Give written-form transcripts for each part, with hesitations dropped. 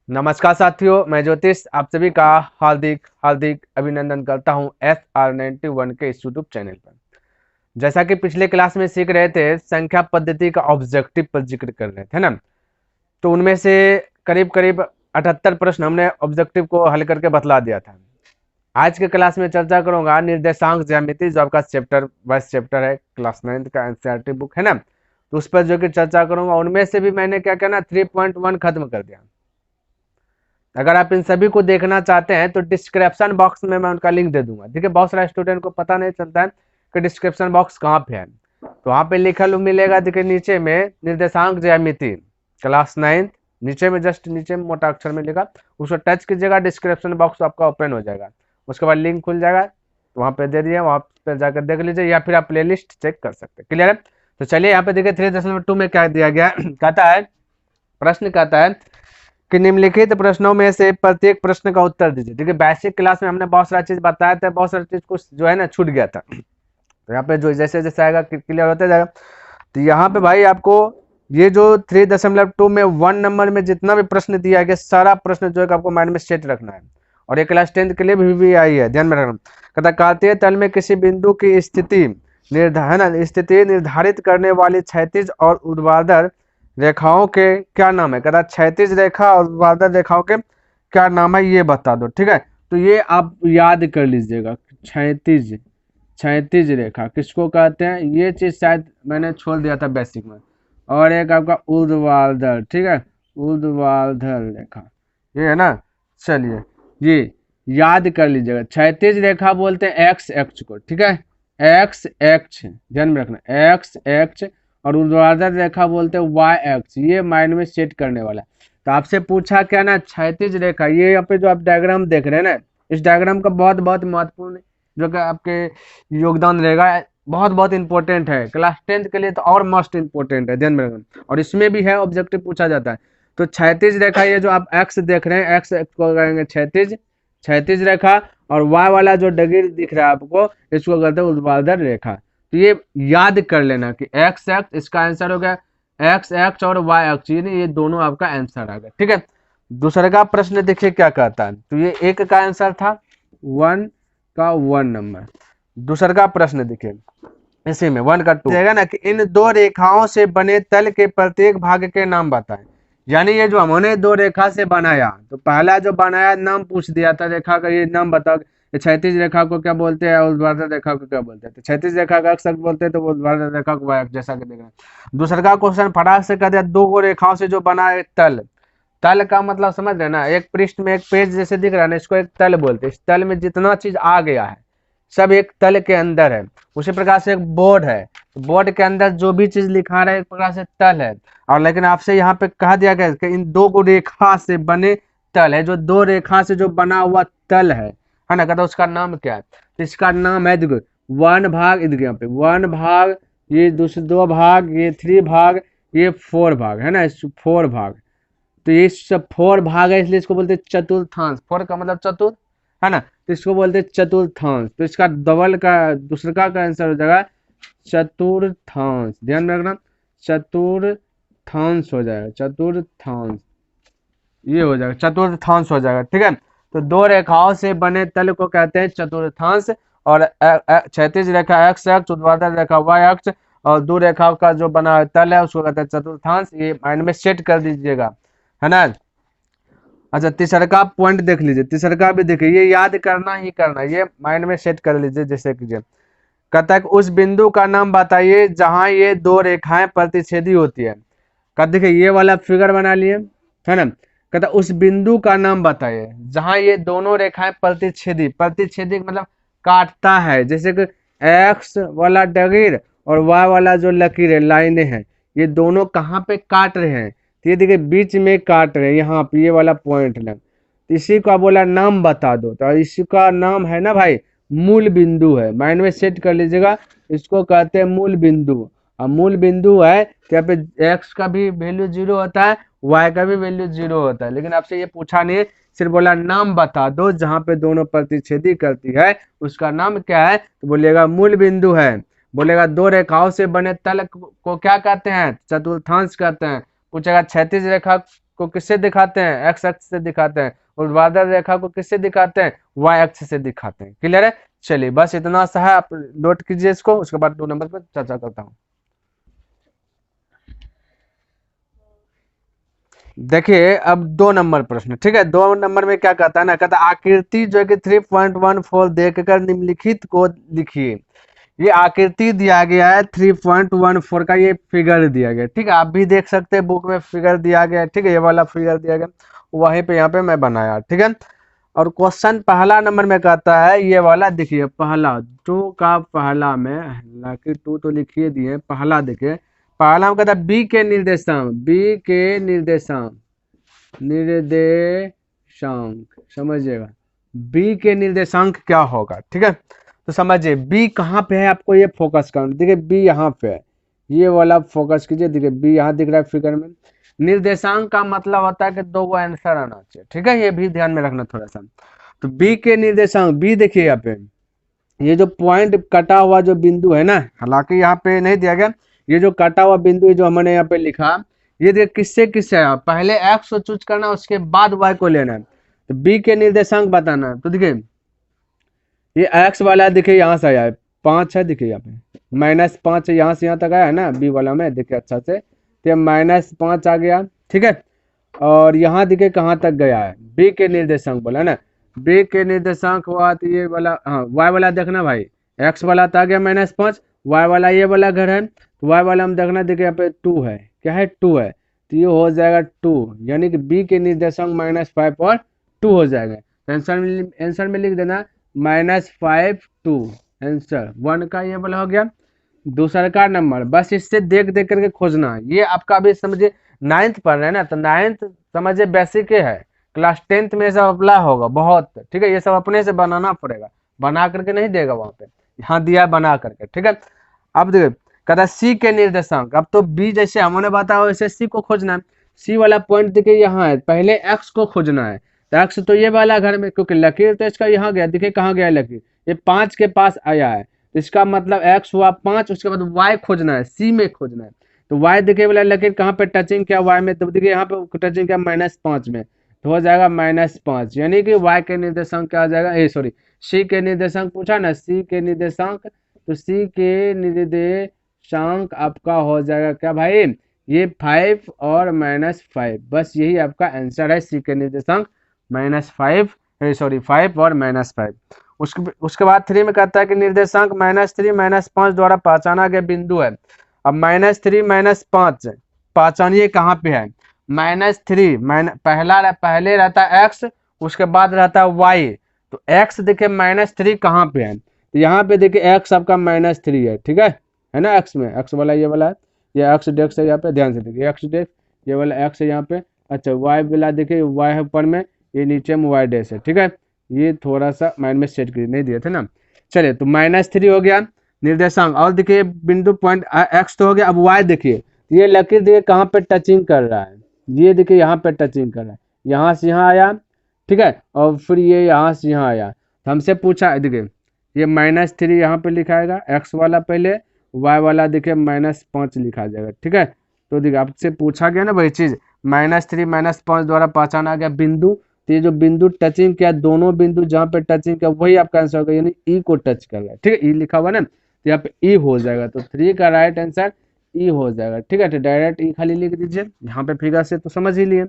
नमस्कार साथियों, मैं ज्योतिष आप सभी का हार्दिक हार्दिक अभिनंदन करता हूं SR91 के इस यूट्यूब चैनल पर। जैसा कि पिछले क्लास में सीख रहे थे, संख्या पद्धति का ऑब्जेक्टिव पर जिक्र कर रहे थे ना, तो उनमें से करीब करीब 78 प्रश्न हमने ऑब्जेक्टिव को हल करके बतला दिया था। आज के क्लास में चर्चा करूंगा निर्देशांक ज्यामिति, जो आपका चैप्टर वाइज चैप्टर है, क्लास 9 का एनसीईआरटी बुक है ना, तो उस पर जो कि चर्चा करूंगा। उनमें से भी मैंने क्या कहना 3.1 खत्म कर दिया। अगर आप इन सभी को देखना चाहते हैं तो डिस्क्रिप्शन बॉक्स में मैं उनका लिंक दे दूंगा। देखिए, बहुत सारे स्टूडेंट को पता नहीं चलता है कि डिस्क्रिप्शन बॉक्स कहाँ पे है, तो वहाँ पे लिखा मिलेगा। देखिए नीचे में निर्देशांक ज्यामिति क्लास 9, नीचे में जस्ट नीचे में मोटा अक्षर में लिखा, उसको टच कीजिएगा, डिस्क्रिप्शन बॉक्स आपका ओपन हो जाएगा। उसके बाद लिंक खुल जाएगा, तो वहाँ पे दे दिए, वहाँ पे जाकर देख लीजिए, या फिर आप प्ले लिस्ट चेक कर सकते हैं। क्लियर है? तो चलिए यहाँ पे देखिए 3.2 में क्या दिया गया कहता है, प्रश्न कहता है कि निम्नलिखित प्रश्नों में से प्रत्येक प्रश्न का उत्तर दीजिए। देखिए बेसिक क्लास में हमने बहुत सारा चीज बताया था, बहुत सारा चीज कुछ जो है ना छूट गया था, तो यहाँ पे जो जैसे जैसे आएगा क्लियर होता जाएगा। तो यहाँ पे भाई आपको ये जो 3.2 में 1 नंबर में जितना भी प्रश्न दिया गया, सारा प्रश्न जो है आपको माइंड में सेट रखना है। और ये क्लास 10 के लिए भी आई है, ध्यान में रखना। कहता कार्तीय तल में किसी बिंदु की स्थिति स्थिति निर्धारित करने वाली क्षैतिज और ऊर्ध्वाधर रेखाओं के क्या नाम है। कहता क्षैतिज रेखा और ऊर्ध्वाधर रेखाओं के क्या नाम है, ये बता दो। ठीक है, तो ये आप याद कर लीजिएगा। क्षैतिज क्षैतिज रेखा किसको कहते हैं, ये चीज शायद मैंने छोड़ दिया था बेसिक में। और एक आपका ऊर्ध्वाधर, ठीक है, ऊर्ध्वाधर रेखा ये है ना। चलिए ये याद कर लीजिएगा। क्षैतिज रेखा बोलते हैं एक्स एक्स को, ठीक है, एक्स एक्स ध्यान में रखना, एक्स एक्स। और ऊर्ध्वाधर रेखा बोलते हैं वाई एक्स, ये माइंड में सेट करने वाला। तो आपसे पूछा क्या ना, क्षैतिज रेखा, ये यहाँ पे जो आप डायग्राम देख रहे हैं ना, इस डायग्राम का बहुत बहुत महत्वपूर्ण जो कि आपके योगदान रहेगा, बहुत बहुत इंपॉर्टेंट है। क्लास 10 के लिए तो और मोस्ट इंपॉर्टेंट है, ध्यान में रखना। और इसमें भी है, ऑब्जेक्टिव पूछा जाता है। तो क्षैतिज रेखा, ये जो आप एक्स देख रहे हैं, एक्स को कहेंगे क्षैतिज क्षैतिज रेखा। और वाई वाला जो डगीर दिख रहा है आपको, इसको कहते हैं ऊर्ध्वाधर रेखा। तो ये याद कर लेना कि एक्स एक्स इसका आंसर हो गया, एक्स एक्स और वाई एक्स, ये दोनों आपका आंसर आ गया। ठीक है, दूसरे का प्रश्न देखिए क्या कहता है। तो ये एक का आंसर था 1 का 1 नंबर। दूसरा का प्रश्न देखिए, इसी में 1 का 2 देगा ना कि इन दो रेखाओं से बने तल के प्रत्येक भाग के नाम बताएं। यानी ये जो हमने दो रेखा से बनाया, तो पहला जो बनाया नाम पूछ दिया था रेखा का, ये नाम बताओ। क्षैतिज रेखा को क्या बोलते हैं, ऊर्ध्वाधर रेखा को क्या बोलते हैं। तो क्षैतिज रेखा का अक्स बोलते हैं, तो ऊर्ध्वाधर रेखा को वाई, जैसा कि देख रहे हैं। दूसरा का क्वेश्चन फटाक से कर दिया, दो रेखाओं से जो बना है तल। तल का मतलब समझ रहे ना, एक पृष्ठ में एक पेज जैसे दिख रहा है ना, इसको एक तल बोलते हैं। इस तल में जितना चीज आ गया है सब एक तल के अंदर है। उसी प्रकार से एक बोर्ड है, बोर्ड के अंदर जो भी चीज लिखा रहा है एक प्रकार से तल है। और लेकिन आपसे यहाँ पे कहा दिया गया कि इन दो को रेखा से बने तल है, जो दो रेखा से जो बना हुआ तल है ना, कहता उसका नाम क्या है। तो इसका नाम है, देखो 1 भाग, इधर यहाँ पे 1 भाग, ये दूसरे 2 भाग, ये 3 भाग, ये 4 भाग है ना, 4 भाग। तो ये सब 4 भाग है, इसलिए इसको बोलते हैं चतुर्थांश। 4 का मतलब चतुर्थ है ना, तो इसको बोलते हैं चतुर्थांश। तो इसका डबल का दूसरा का आंसर हो जाएगा चतुर्थांश, ध्यान में रखना, चतुर्थांश हो जाएगा, चतुर्थांश ये हो जाएगा, चतुर्थांश हो जाएगा। ठीक है, तो दो रेखाओं से बने तल को कहते हैं चतुर्थांश। और क्षैतिज रेखा एक्स अक्ष, ऊर्ध्वाधर रेखा वाई अक्ष, और दो रेखाओं का जो बना तल है उसको कहते हैं चतुर्थांश। ये माइंड में सेट कर दीजिएगा, है ना। अच्छा, तीसरा का पॉइंट देख लीजिए, तीसरा का भी देखिए, ये याद करना ही करना, ये माइंड में सेट कर लीजिए। जैसे कीजिए, कहता है उस बिंदु का नाम बताइए जहां ये दो रेखाएं प्रतिच्छेदी होती है। कहते देखिए ये वाला फिगर बना लिए, है ना। कहता उस बिंदु का नाम बताइए जहां ये दोनों रेखाएं प्रतिच्छेदी, प्रतिच्छेदी मतलब काटता है। जैसे कि एक्स वाला डगीर और वाई वाला जो लकीर है, लाइनें हैं, ये दोनों कहाँ पे काट रहे हैं, तो ये देखिए बीच में काट रहे हैं, यहाँ पे ये वाला पॉइंट लग। इसी का बोला नाम बता दो, तो इसी का नाम है ना भाई मूल बिंदु है। माइंड में सेट कर लीजिएगा, इसको कहते हैं मूल बिंदु। अब मूल बिंदु है तो यहाँ पे एक्स का भी वैल्यू 0 होता है, वाई का भी वैल्यू 0 होता है। लेकिन आपसे ये पूछा नहीं, सिर्फ बोला नाम बता दो जहां पे दोनों प्रतिच्छेदी करती है, उसका नाम क्या है, तो बोलिएगा मूल बिंदु है। बोलेगा दो रेखाओं से बने तल को क्या कहते हैं, चतुर्थांश कहते हैं। पूछेगा क्षैतिज रेखा को किससे दिखाते हैं, एक्स अक्ष से दिखाते हैं, ऊर्ध्वाधर रेखा को किससे दिखाते हैं, वाई अक्ष से दिखाते हैं। क्लियर है? चलिए बस इतना सा है, आप नोट कीजिए इसको, उसके बाद 2 नंबर पर चर्चा करता हूँ। देखिए अब 2 नंबर प्रश्न, ठीक है। 2 नंबर में क्या कहता है ना, कहता है आकृति जो है कि 3.14 देखकर निम्नलिखित को लिखिए। ये आकृति दिया गया है 3.14 का, ये फिगर दिया गया, ठीक है। आप भी देख सकते हैं बुक में फिगर दिया गया है, ठीक है। ये वाला फिगर दिया गया वहीं पे, यहाँ पे मैं बनाया, ठीक है। और क्वेश्चन पहला नंबर में कहता है ये वाला, देखिए पहला 2 का पहला में, हालांकि 2 तो लिखिए दिए, पहला देखिए, पहला में कहता है बी के निर्देशांक, बी के निर्देशांक, निर्देशांक समझिएगा, बी के निर्देशांक क्या होगा, ठीक है। तो समझिए बी कहाँ पे है, आपको ये फोकस करना, देखिए बी यहाँ पे है, ये वाला फोकस कीजिए, देखिए बी यहाँ दिख रहा है फिगर में। निर्देशांक का मतलब होता है कि 2 गो आंसर आना चाहिए, ठीक है, ये भी ध्यान में रखना थोड़ा सा। तो बी के निर्देशांक, बी देखिए यहाँ पे, ये जो पॉइंट कटा हुआ जो बिंदु है ना, हालांकि यहाँ पे नहीं दिया गया, ये जो कटा हुआ बिंदु है जो हमने यहाँ पे लिखा, ये देखिए किससे किससे है, पहले एक्स को चूज करना, उसके बाद वाई को लेना है। तो बी के निर्देशांक बताना है, तो देखिए ये एक्स वाला देखिए यहाँ से आया है 5 है, देखिए यहाँ पे -5 यहाँ से यहाँ तक आया है ना बी वाला में, देखिए अच्छा से, तो -5 आ गया, ठीक है। और यहाँ देखिए कहाँ तक गया है, बी के निर्देशांक बोला ना, बी के निर्देशांक हुआ तो ये वाला, हाँ वाई वाला देखना भाई, एक्स वाला तो आ गया -5, वाई वाला ये वाला घर है, तो वाई वाला हम देखना, देखिए यहाँ पे 2 है, क्या है 2 है, तो ये हो जाएगा 2, यानी कि बी के निर्देशांक -5 और 2 हो जाएगा। आंसर में लिख देना -5 2, आंसर 1 का ये वाला हो गया। दूसरा का नंबर, बस इससे देख देख करके खोजना, ये आपका अभी समझिए 9th पढ़ रहे हैं ना, तो 9th समझिए बेसिक है, क्लास 10th में सब अप्लाई होगा बहुत, ठीक है। ये सब अपने से बनाना पड़ेगा, बना करके नहीं देगा वहां पे, यहाँ दिया है बना करके, ठीक है। अब देखिए कहता है सी के निर्देशांक, अब तो बी जैसे हमने बताया वैसे सी को खोजना है। सी वाला पॉइंट देखिए यहाँ है, पहले एक्स को खोजना है, तो एक्स तो ये वाला घर में, क्योंकि लकीर तो इसका यहाँ गया, देखिए कहाँ गया लकीर, ये 5 के पास आया है, इसका मतलब x हुआ 5, उसके बाद y खोजना है, c में खोजना है। तो y देखिए वाला लकीर कहाँ पे टचिंग किया y में, तो देखिए यहाँ पे टचिंग किया -5 में, तो हो जाएगा -5, यानी कि y के निर्देशांक क्या आ जाएगा, सॉरी c के निर्देशांक पूछा ना, c के निर्देशांक, तो c के निर्देशांक आपका हो जाएगा क्या भाई, ये 5 और -5, बस यही आपका आंसर है, c के निर्देशांक -5, सॉरी 5 और -5। उसके बाद 3 में कहता है कि निर्देशांक -3 -5 द्वारा पहचाना गया बिंदु है। अब -3 -5 पहचानिए कहाँ पे है, -3 पहले रहता है x, उसके बाद रहता है y, तो x देखिए -3 कहाँ पे है, तो यहाँ पे देखिए x आपका -3 है, ठीक है ना, x में, x वाला ये वाला है, ये x डेक्स है यहाँ पे, ध्यान से देखिए x डेक्स, ये वाला x है यहाँ पे, अच्छा y वाला देखिए y है ऊपर में, ये नीचे में y डैश है, ठीक है। ये थोड़ा सा माइंड में सेट कर नहीं दिए थे ना। चलिए तो -3 हो गया निर्देशांक, और देखिए बिंदु पॉइंट x तो हो गया। अब y देखिए, ये लकीर देखिए कहाँ पे टचिंग कर रहा है, ये देखिए यहाँ पे टचिंग कर रहा है, यहाँ से यहाँ आया, ठीक है, और फिर ये यहाँ से यहाँ आया, तो हमसे पूछा, देखिए ये -3 यहाँ पे लिखाएगा x वाला पहले, y वाला देखिए -5 लिखा जाएगा, ठीक है। तो देखिए आपसे पूछा गया ना वही चीज, -3 -5 द्वारा पहचाना गया बिंदु, तो ये जो बिंदु टचिंग किया, दोनों बिंदु जहाँ पे टचिंग किया वही आपका आंसर होगा, यानी ई को टच कर रहा है, ठीक है, ई लिखा हुआ ना, तो यहाँ पे ई हो जाएगा, तो 3 का राइट आंसर ई हो जाएगा, ठीक है। तो डायरेक्ट ई खाली लिख दीजिए, यहाँ पे फिगर से तो समझ ही लिए।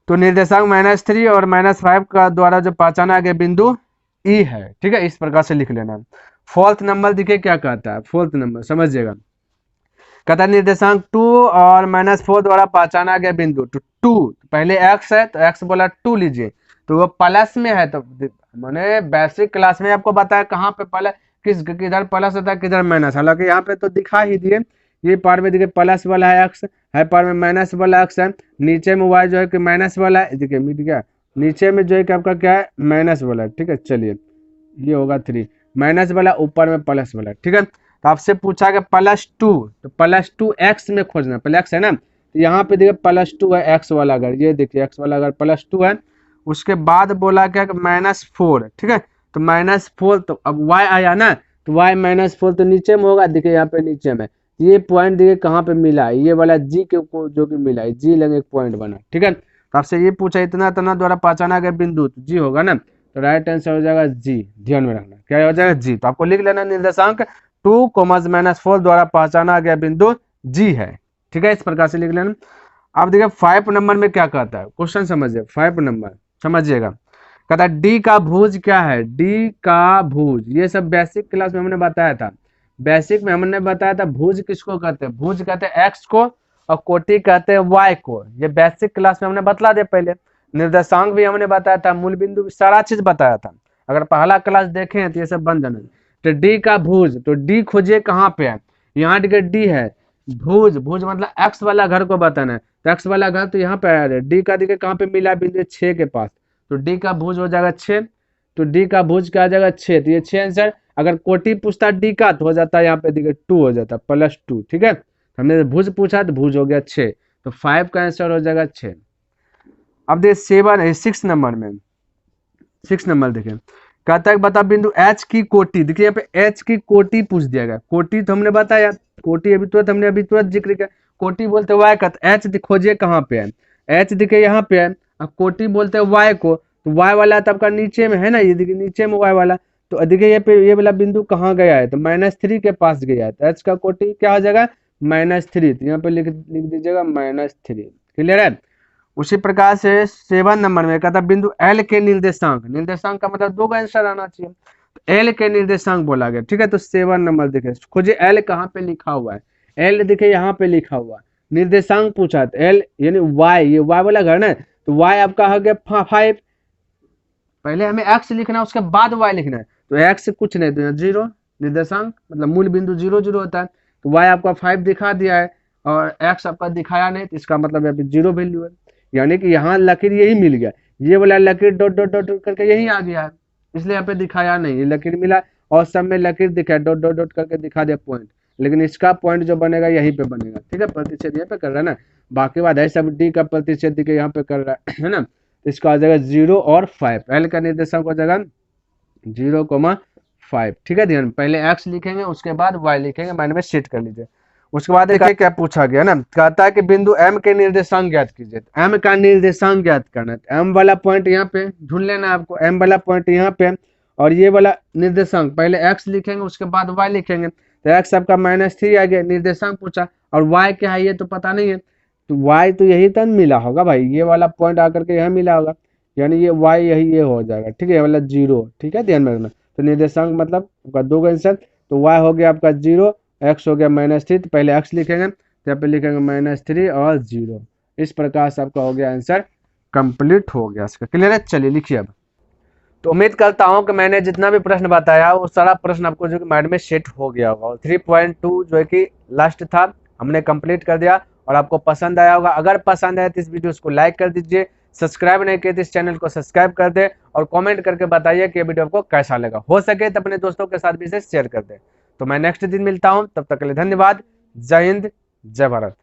तो निर्देशांक -3 और -5 का द्वारा जो पहचाना गया बिंदु ई है, ठीक है, इस प्रकार से लिख लेना। फोर्थ नंबर देखिए क्या कहता है, फोर्थ नंबर समझिएगा, कहता है निर्देशांक 2 और -4 द्वारा पहचाना गया बिंदु, तो 2 पहले x है, तो x बोला 2 लीजिए, तो वो प्लस में है, तो मैंने बेसिक क्लास में आपको बताया कहाँ पे प्लस, किधर प्लस होता है किधर माइनस, हालांकि यहाँ पे तो दिखा ही दिए, ये पार में देखिए प्लस वाला है x है, पार में माइनस वाला x है, नीचे में y जो है कि माइनस वाला है, देखिए मिट गया, नीचे में जो है कि आपका क्या है माइनस वाला, ठीक है। चलिए ये होगा 3 माइनस वाला, ऊपर में प्लस वाला, ठीक है। तो आपसे पूछा गया +2, तो +2 x में खोजना, पहले x है ना, तो यहाँ पे देखिए +2 है x वाला अगर, ये देखिए x वाला अगर +2 है, उसके बाद बोला क्या कि -4, ठीक है, तो -4, तो अब y आया ना, तो y -4 तो नीचे में होगा, देखिए यहाँ पे नीचे में, ये पॉइंट देखिए कहाँ पे मिला है, ये वाला जी के को जो कि मिला है, जी लगे एक पॉइंट बना, ठीक है। तो आपसे ये पूछा इतना इतना द्वारा पहचाना गया बिंदु, तो जी होगा ना, तो राइट आंसर हो जाएगा जी। ध्यान में रखना क्या हो जाएगा, जी। तो आपको लिख लेना निर्देशांक 2, द्वारा पहचाना गया बिंदु जी है, ठीक है, इस प्रकार से लिख लेना। अब देखिए 5 नंबर में क्या कहता है, क्वेश्चन समझिए, 5 नंबर समझिएगा, कहता है डी का भुज क्या है, डी का भुज, ये सब बेसिक क्लास में हमने बताया था, बेसिक में हमने बताया था भुज किसको कहते हैं, भुज कहते हैं एक्स को और कोटि कहते हैं वाई को, ये बेसिक क्लास में हमने बतला दिया पहले। निर्देशांक भी हमने बताया था, मूल बिंदु सारा चीज बताया था, अगर पहला क्लास देखें तो ये सब बन जाना। तो डी का भुज, तो डी खोजिए कहाँ पे है, यहाँ डी है, भुज, भुज मतलब एक्स वाला घर को बताना है, तो एक्स वाला घर तो यहाँ पे आ रहा है, डी का देखिए कहाँ पे मिला बिंदु 6 के पास, तो डी का भुज हो जाएगा 6, तो डी का भुज क्या आ जाएगा 6, तो ये 6 आंसर। अगर कोटि पूछता डी का तो हो जाता है यहाँ पे देखिए 2 हो जाता है, +2, ठीक है। हमने भुज पूछा तो भुज हो गया 6, तो 5 का आंसर हो जाएगा 6। अब देखिए 6 नंबर में, 6 नंबर देखें, कहता है बता बिंदु एच की कोटि, देखिए यहाँ पे एच की कोटि पूछ दिया गया, कोटि तो हमने बताया, कोटि हमने अभी तुरंत जिक्र किया, कोटि बोलते वाई का, तो एच खोजिए कहाँ पे है, एच देखिए यहाँ पे है, अब कोटि बोलते हैं वाई को, तो वाई वाला तो आपका नीचे में है ना, ये देखिए नीचे में वाई वाला, तो देखिए ये पे ये वाला बिंदु कहाँ गया है, तो -3 के पास गया है, तो एच का कोटि क्या हो जाएगा -3, तो यहाँ पे लिख दीजिएगा -3, क्लियर है। उसी प्रकार से 7 नंबर में कहता बिंदु एल के निर्देशांक, निर्देशांक का मतलब 2 का आंसर आना चाहिए, तो एल के निर्देशांक बोला गया, ठीक है। तो 7 नंबर देखिए, खोजिए एल कहाँ पे लिखा हुआ है, एल देखिए यहाँ पे लिखा हुआ है, निर्देशांक पूछा, तो एल यानी वाई, ये वाई वाला घर ना, तो वाई आपका हो गया 5, पहले हमें एक्स लिखना है उसके बाद वाई लिखना है, तो एक्स कुछ नहीं तो 0, निर्देशांक मतलब मूल बिंदु 0 0 होता है, तो वाई आपका 5 दिखा दिया है और एक्स आपका दिखाया नहीं, तो इसका मतलब यहाँ पे 0 वैल्यू है, यानी कि यहाँ लकीर यही मिल गया, ये वाला लकीर डॉट डॉट डॉट करके यही आ गया है, इसलिए यहाँ पे दिखाया नहीं, ये लकीर मिला और सब में लकीर दिखा डॉट डॉट डॉट करके दिखा दिया पॉइंट, लेकिन इसका पॉइंट जो बनेगा यहीं पे बनेगा, ठीक है, प्रतिच्छेद यहाँ पे कर रहा है ना, बाकी बात है सब डी का प्रतिच्छेद के यहाँ पे कर रहा है ना, तो इसका आ जाएगा 0 और 5, एल का निर्देशांक हो जाएगा 0,5, ठीक है। ध्यान, पहले एक्स लिखेंगे उसके बाद वाई लिखेंगे, माइंड में सेट कर लीजिए। उसके बाद देखिए क्या पूछा गया ना, कहता है कि बिंदु एम के निर्देशांक ज्ञात कीजिए, एम का निर्देशांक ज्ञात करना है, एम वाला पॉइंट यहाँ पे ढूंढ लेना है आपको, एम वाला पॉइंट यहाँ पे, और ये वाला निर्देशांक पहले एक्स लिखेंगे उसके बाद वाई लिखेंगे, तो एक्स आपका -3 आ गया, निर्देशांक पूछा, और वाई क्या है ये तो पता नहीं है, तो वाई तो यही तो मिला होगा भाई, ये वाला पॉइंट आकर के यहाँ मिला होगा, यानी ये वाई यही ये हो जाएगा, ठीक है, ये वाला 0, ठीक है, ध्यान में रखना। तो निर्देशांक मतलब आपका 2 का आंसर, तो वाई हो गया आपका 0, एक्स हो गया -3, तो पहले एक्स लिखेंगे, तो यहाँ पे लिखेंगे -3 और 0, इस प्रकार से आपका हो गया आंसर कंप्लीट हो गया इसका, क्लियर है। चलिए लिखिए अब। तो उम्मीद करता हूँ कि मैंने जितना भी प्रश्न बताया वो सारा प्रश्न आपको जो कि माइंड में सेट हो गया होगा, और 3.2 जो है कि लास्ट था हमने कंप्लीट कर दिया, और आपको पसंद आया होगा। अगर पसंद आया तो इस वीडियो को लाइक कर दीजिए, सब्सक्राइब नहीं किए तो इस चैनल को सब्सक्राइब कर दे, और कमेंट करके बताइए कि ये वीडियो आपको कैसा लगा, हो सके तो अपने दोस्तों के साथ भी इसे शेयर कर दे। तो मैं नेक्स्ट दिन मिलता हूँ, तब तक के लिए धन्यवाद। जय हिंद, जय भारत।